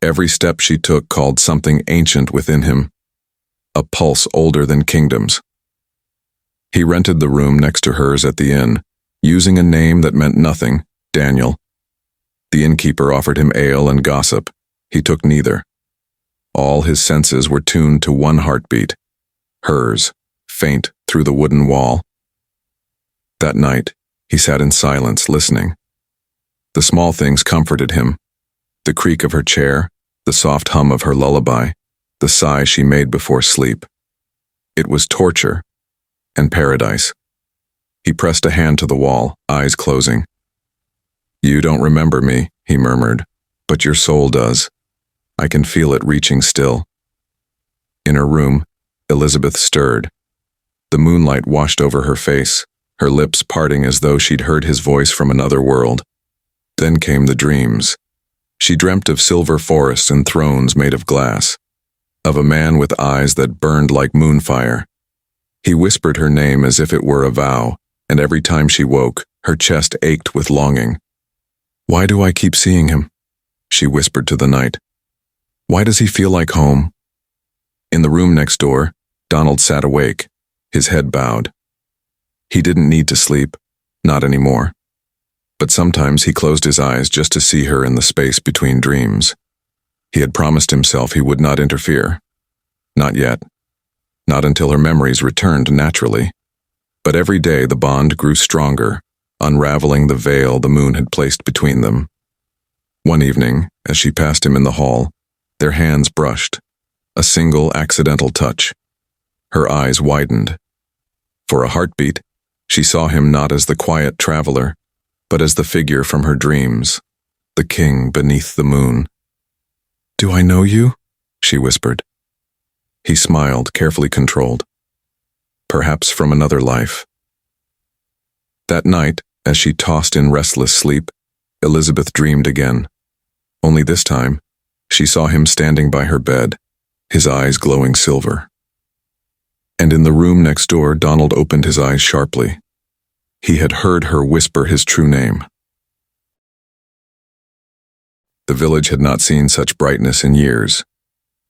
Speaker 1: Every step she took called something ancient within him, a pulse older than kingdoms. He rented the room next to hers at the inn, using a name that meant nothing, Daniel. The innkeeper offered him ale and gossip. He took neither. All his senses were tuned to one heartbeat, hers, faint through the wooden wall. That night, he sat in silence, listening. The small things comforted him. The creak of her chair, the soft hum of her lullaby, the sigh she made before sleep. It was torture and paradise. He pressed a hand to the wall, eyes closing. "You don't remember me," he murmured, "but your soul does. I can feel it reaching still." In her room, Elizabeth stirred. The moonlight washed over her face, her lips parting as though she'd heard his voice from another world. Then came the dreams. She dreamt of silver forests and thrones made of glass, of a man with eyes that burned like moonfire. He whispered her name as if it were a vow, and every time she woke, her chest ached with longing. "Why do I keep seeing him?" she whispered to the night. "Why does he feel like home?" In the room next door, Donald sat awake, his head bowed. He didn't need to sleep, not anymore. But sometimes he closed his eyes just to see her in the space between dreams. He had promised himself he would not interfere. Not yet. not until her memories returned naturally. But every day the bond grew stronger, unraveling the veil the moon had placed between them. One evening, as she passed him in the hall, their hands brushed, a single accidental touch. Her eyes widened. For a heartbeat, she saw him not as the quiet traveler, but as the figure from her dreams, the king beneath the moon. "Do I know you?" she whispered. He smiled, carefully controlled. Perhaps from another life. That night, as she tossed in restless sleep, Elizabeth dreamed again. Only this time, she saw him standing by her bed, his eyes glowing silver. And in the room next door, Donald opened his eyes sharply. He had heard her whisper his true name. The village had not seen such brightness in years.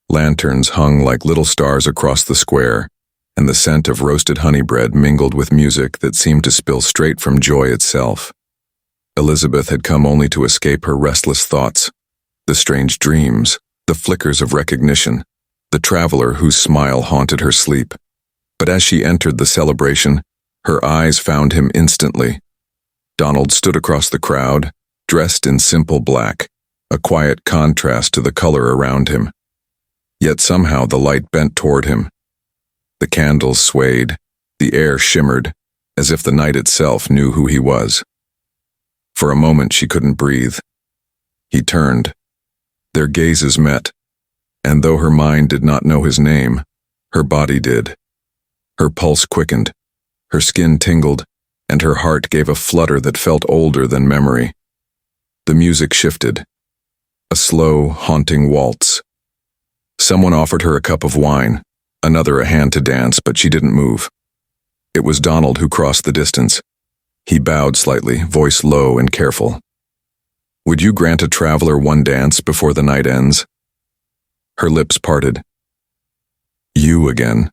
Speaker 1: Lanterns hung like little stars across the square, and the scent of roasted honey bread mingled with music that seemed to spill straight from joy itself. Elizabeth had come only to escape her restless thoughts, the strange dreams, the flickers of recognition, the traveler whose smile haunted her sleep. But as she entered the celebration, her eyes found him instantly. Donald stood across the crowd, dressed in simple black, a quiet contrast to the color around him. Yet somehow the light bent toward him. The candles swayed, the air shimmered, as if the night itself knew who he was. For a moment she couldn't breathe. He turned. Their gazes met, and though her mind did not know his name, her body did. Her pulse quickened, her skin tingled, and her heart gave a flutter that felt older than memory. The music shifted. A slow, haunting waltz. Someone offered her a cup of wine, another a hand to dance, but she didn't move. It was Donald who crossed the distance. He bowed slightly, voice low and careful. "Would you grant a traveler one dance before the night ends?" Her lips parted. "You again."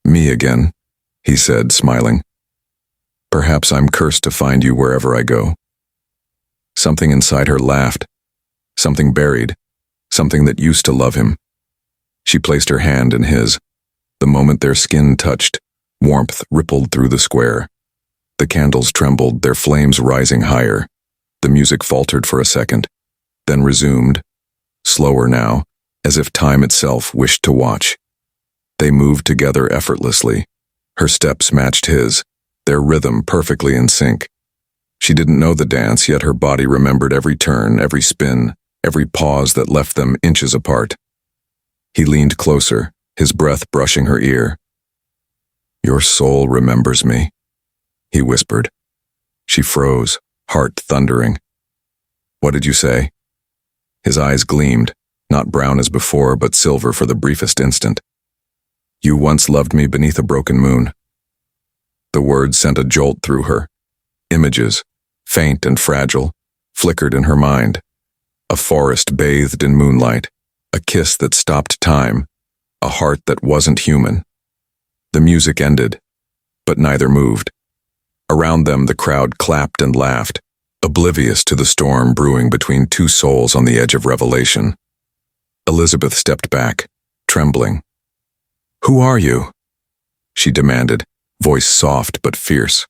Speaker 1: "Me again," he said, smiling. "Perhaps I'm cursed to find you wherever I go." Something inside her laughed, something buried, something that used to love him. She placed her hand in his. The moment their skin touched, warmth rippled through the square. The candles trembled, their flames rising higher. The music faltered for a second, then resumed, slower now, as if time itself wished to watch. They moved together effortlessly. Her steps matched his, their rhythm perfectly in sync. She didn't know the dance, yet her body remembered every turn, every spin, every pause that left them inches apart. He leaned closer, his breath brushing her ear. "Your soul remembers me," he whispered. She froze, heart thundering. "What did you say?" His eyes gleamed, not brown as before, but silver for the briefest instant. "You once loved me beneath a broken moon." The words sent a jolt through her. Images, faint and fragile, flickered in her mind. A forest bathed in moonlight, a kiss that stopped time, a heart that wasn't human. The music ended, but neither moved. Around them the crowd clapped and laughed, oblivious to the storm brewing between two souls on the edge of revelation. Elizabeth stepped back, trembling. "Who are you?" she demanded, voice soft but fierce.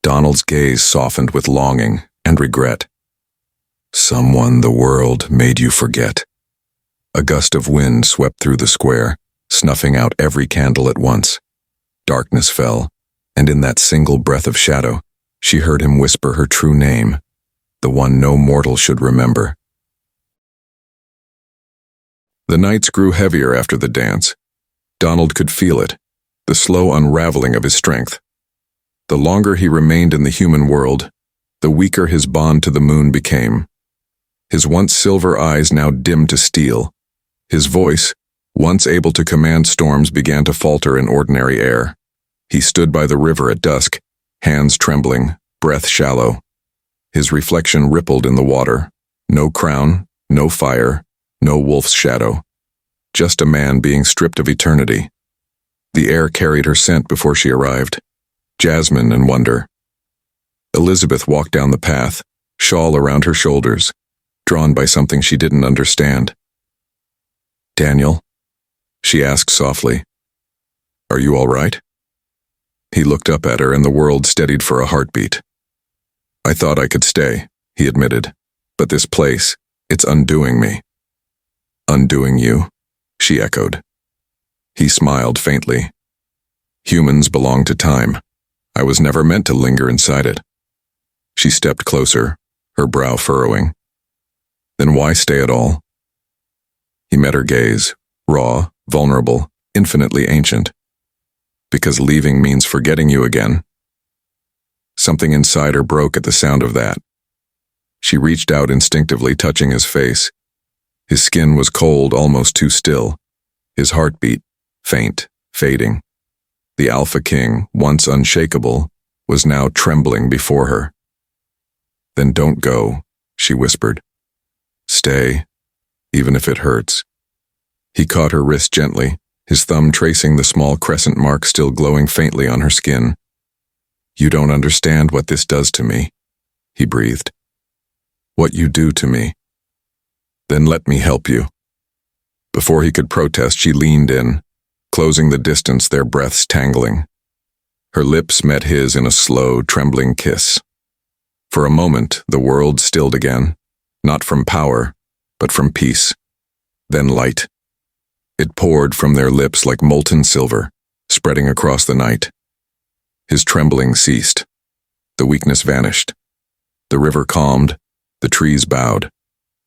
Speaker 1: Donald's gaze softened with longing and regret. "Someone the world made you forget." A gust of wind swept through the square, snuffing out every candle at once. Darkness fell, and in that single breath of shadow, she heard him whisper her true name, the one no mortal should remember. The nights grew heavier after the dance. Donald could feel it, the slow unraveling of his strength. The longer he remained in the human world, the weaker his bond to the moon became. His once silver eyes now dimmed to steel. His voice, once able to command storms, began to falter in ordinary air. He stood by the river at dusk, hands trembling, breath shallow. His reflection rippled in the water. No crown, no fire, no wolf's shadow. Just a man being stripped of eternity. The air carried her scent before she arrived. Jasmine and wonder. Elizabeth walked down the path, shawl around her shoulders, drawn by something she didn't understand. "Daniel?" she asked softly, Are you all right? He looked up at her and the world steadied for a heartbeat. I thought I could stay, he admitted, but this place, it's undoing me. Undoing you? She echoed. He smiled faintly. Humans belong to time. I was never meant to linger inside it. She stepped closer, her brow furrowing. Then why stay at all? He met her gaze, raw, vulnerable, infinitely ancient. Because leaving means forgetting you again. Something inside her broke at the sound of that. She reached out instinctively, touching his face. His skin was cold, almost too still. His heartbeat, faint, fading. The Alpha King, once unshakable, was now trembling before her. Then don't go, she whispered. Stay, even if it hurts. He caught her wrist gently, his thumb tracing the small crescent mark still glowing faintly on her skin. You don't understand what this does to me, he breathed. What you do to me. Then let me help you. Before he could protest, she leaned in, closing the distance, their breaths tangling. Her lips met his in a slow, trembling kiss. For a moment, the world stilled again, not from power, but from peace. Then light. It poured from their lips like molten silver, spreading across the night. His trembling ceased. The weakness vanished. The river calmed, the trees bowed.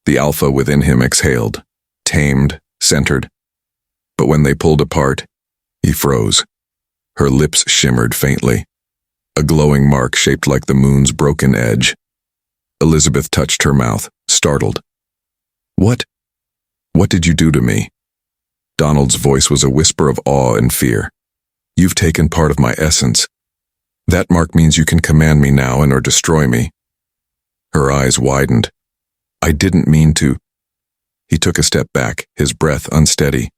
Speaker 1: The alpha within him exhaled, tamed, centered. But when they pulled apart, he froze. Her lips shimmered faintly, a glowing mark shaped like the moon's broken edge. Elizabeth touched her mouth, startled. What did you do to me? Donald's voice was a whisper of awe and fear. You've taken part of my essence. That mark means you can command me now and or destroy me. Her eyes widened. I didn't mean to. He took a step back, his breath unsteady.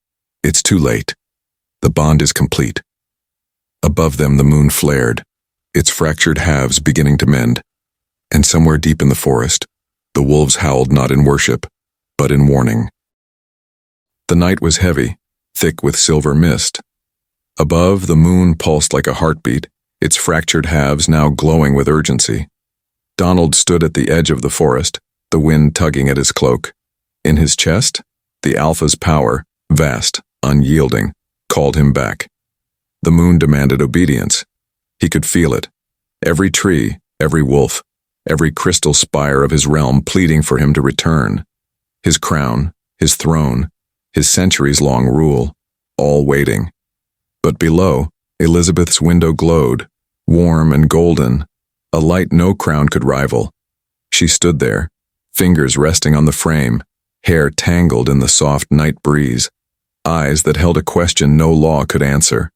Speaker 1: It's too late. The bond is complete. Above them the moon flared, its fractured halves beginning to mend. And somewhere deep in the forest, the wolves howled not in worship, but in warning. The night was heavy, thick with silver mist. Above, the moon pulsed like a heartbeat, its fractured halves now glowing with urgency. Donald stood at the edge of the forest, the wind tugging at his cloak. In his chest, the Alpha's power, vast, unyielding, called him back. The moon demanded obedience. He could feel it. Every tree, every wolf, every crystal spire of his realm pleading for him to return. His crown, his throne, his centuries-long rule, all waiting. But below, Elizabeth's window glowed, warm and golden, a light no crown could rival. She stood there, fingers resting on the frame, hair tangled in the soft night breeze, eyes that held a question no law could answer.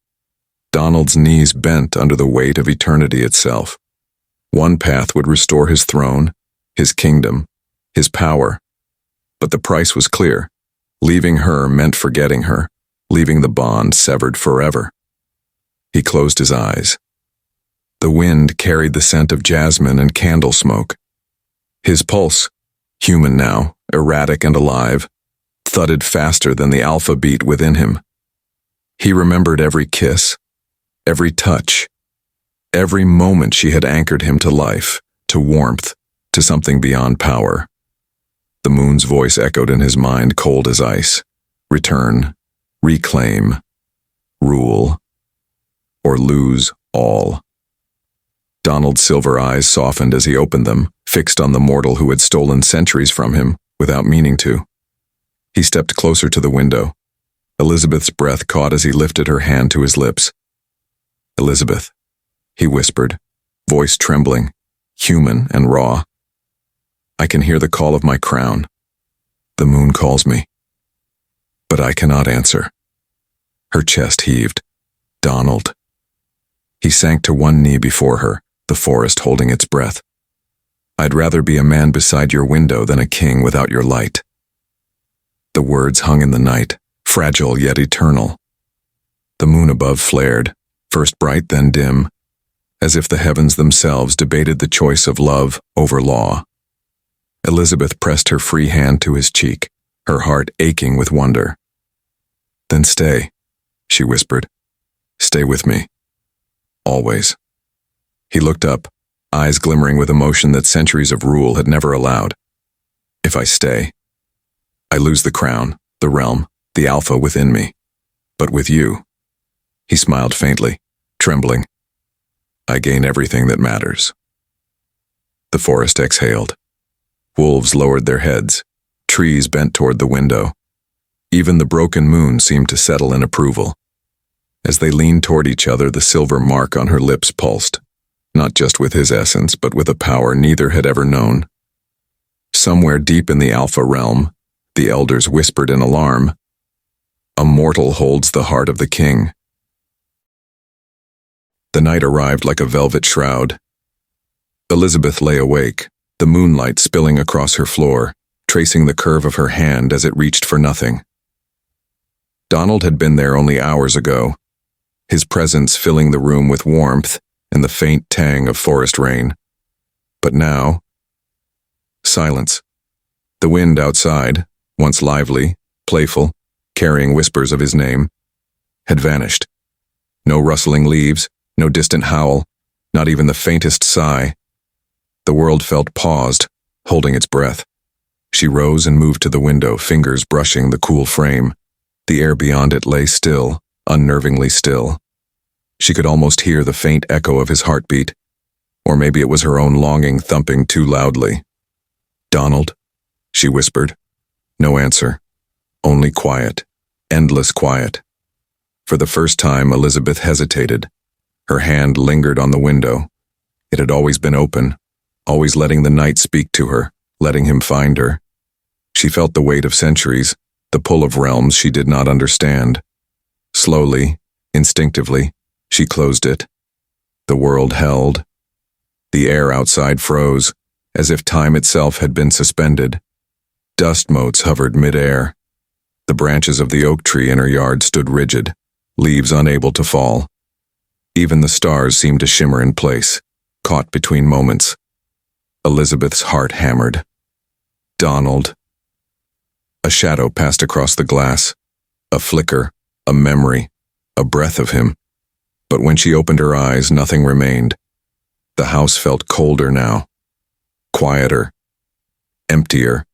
Speaker 1: Donald's knees bent under the weight of eternity itself. One path would restore his throne, his kingdom, his power. But the price was clear. Leaving her meant forgetting her, leaving the bond severed forever. He closed his eyes. The wind carried the scent of jasmine and candle smoke. His pulse, human now, erratic and alive, thudded faster than the alpha beat within him. He remembered every kiss, every touch, every moment she had anchored him to life, to warmth, to something beyond power. The moon's voice echoed in his mind, cold as ice. Return, reclaim, rule, or lose all. Donald's silver eyes softened as he opened them, fixed on the mortal who had stolen centuries from him, without meaning to. He stepped closer to the window. Elizabeth's breath caught as he lifted her hand to his lips. Elizabeth, he whispered, voice trembling, human and raw. I can hear the call of my crown. The moon calls me. But I cannot answer. Her chest heaved. Donald. He sank to one knee before her, the forest holding its breath. I'd rather be a man beside your window than a king without your light. The words hung in the night, fragile yet eternal. The moon above flared, first bright then dim, as if the heavens themselves debated the choice of love over law. Elizabeth pressed her free hand to his cheek, her heart aching with wonder. Then stay, she whispered. Stay with me. Always. He looked up, eyes glimmering with emotion that centuries of rule had never allowed. If I stay, I lose the crown, the realm, the alpha within me. But with you, he smiled faintly, trembling, I gain everything that matters. The forest exhaled. Wolves lowered their heads, trees bent toward the window. Even the broken moon seemed to settle in approval. As they leaned toward each other, the silver mark on her lips pulsed, not just with his essence, but with a power neither had ever known. Somewhere deep in the Alpha realm, the elders whispered in alarm, "A mortal holds the heart of the king." The night arrived like a velvet shroud. Elizabeth lay awake, the moonlight spilling across her floor, tracing the curve of her hand as it reached for nothing. Donald had been there only hours ago, his presence filling the room with warmth and the faint tang of forest rain. But now, silence. The wind outside, once lively, playful, carrying whispers of his name, had vanished. No rustling leaves, no distant howl, not even the faintest sigh. The world felt paused, holding its breath. She rose and moved to the window, fingers brushing the cool frame. The air beyond it lay still, unnervingly still. She could almost hear the faint echo of his heartbeat, or maybe it was her own longing thumping too loudly. "Donald," she whispered. No answer, only quiet, endless quiet. For the first time, Elizabeth hesitated. Her hand lingered on the window. It had always been open, always letting the night speak to her, letting him find her. She felt the weight of centuries, the pull of realms she did not understand. Slowly, instinctively, she closed it. The world held. The air outside froze, as if time itself had been suspended. Dust motes hovered mid-air. The branches of the oak tree in her yard stood rigid, leaves unable to fall. Even the stars seemed to shimmer in place, caught between moments. Elizabeth's heart hammered. Donald. A shadow passed across the glass, a flicker, a memory, a breath of him. But when she opened her eyes, nothing remained. The house felt colder now, quieter, emptier.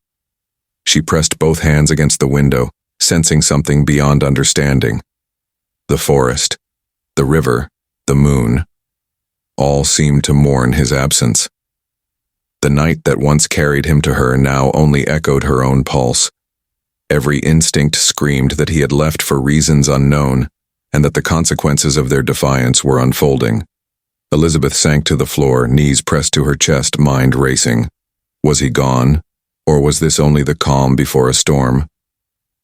Speaker 1: She pressed both hands against the window, sensing something beyond understanding. The forest, the river, the moon, all seemed to mourn his absence. The night that once carried him to her now only echoed her own pulse. Every instinct screamed that he had left for reasons unknown, and that the consequences of their defiance were unfolding. Elizabeth sank to the floor, knees pressed to her chest, mind racing. Was he gone, or was this only the calm before a storm?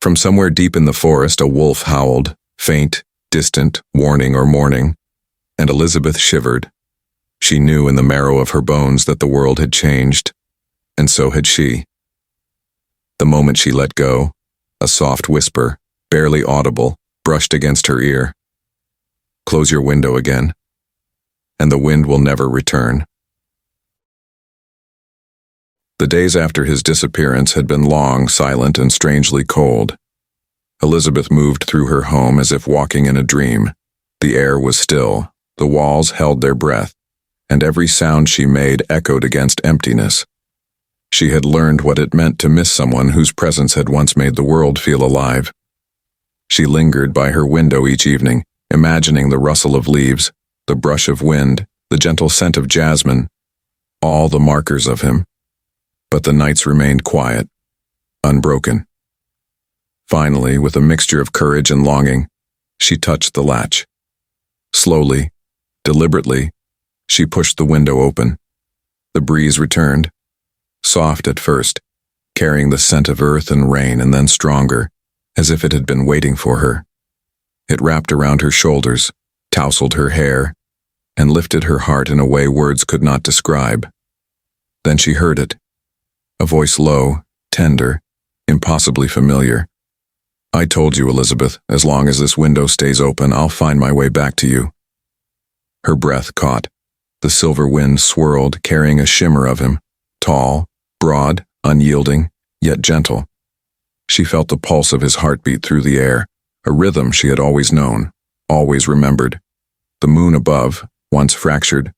Speaker 1: From somewhere deep in the forest, a wolf howled, faint, distant, warning or mourning, and Elizabeth shivered. She knew in the marrow of her bones that the world had changed, and so had she. The moment she let go, a soft whisper, barely audible, brushed against her ear. "Close your window again, and the wind will never return." The days after his disappearance had been long, silent, and strangely cold. Elizabeth moved through her home as if walking in a dream. The air was still, the walls held their breath, and every sound she made echoed against emptiness. She had learned what it meant to miss someone whose presence had once made the world feel alive. She lingered by her window each evening, imagining the rustle of leaves, the brush of wind, the gentle scent of jasmine, all the markers of him. But the nights remained quiet, unbroken. Finally, with a mixture of courage and longing, she touched the latch. Slowly, deliberately, she pushed the window open. The breeze returned, soft at first, carrying the scent of earth and rain, and then stronger, as if it had been waiting for her. It wrapped around her shoulders, tousled her hair, and lifted her heart in a way words could not describe. Then she heard it, a voice low, tender, impossibly familiar. "I told you, Elizabeth, as long as this window stays open, I'll find my way back to you." Her breath caught. The silver wind swirled, carrying a shimmer of him, tall, broad, unyielding, yet gentle. She felt the pulse of his heartbeat through the air, a rhythm she had always known, always remembered. The moon above, once fractured,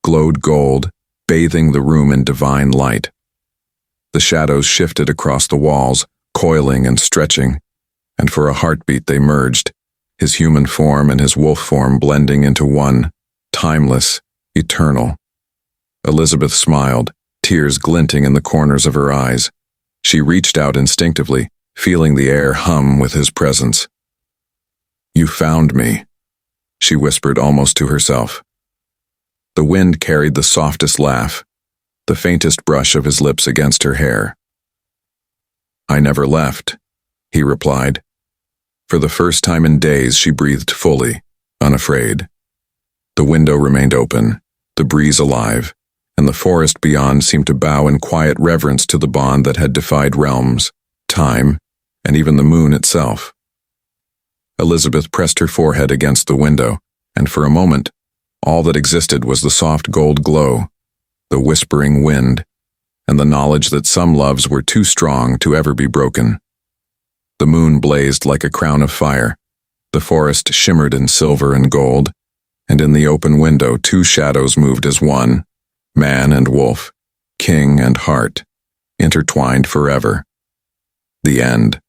Speaker 1: glowed gold, bathing the room in divine light. The shadows shifted across the walls, coiling and stretching, and for a heartbeat they merged, his human form and his wolf form blending into one, timeless, eternal. Elizabeth smiled, tears glinting in the corners of her eyes. She reached out instinctively, feeling the air hum with his presence. "You found me," she whispered almost to herself. The wind carried the softest laugh, the faintest brush of his lips against her hair. "I never left," he replied. For the first time in days, she breathed fully, unafraid. The window remained open, the breeze alive, and the forest beyond seemed to bow in quiet reverence to the bond that had defied realms, time, and even the moon itself. Elizabeth pressed her forehead against the window, and for a moment, all that existed was the soft gold glow, the whispering wind, and the knowledge that some loves were too strong to ever be broken. The moon blazed like a crown of fire, the forest shimmered in silver and gold, and in the open window 2 shadows moved as one, man and wolf, king and heart, intertwined forever. The end.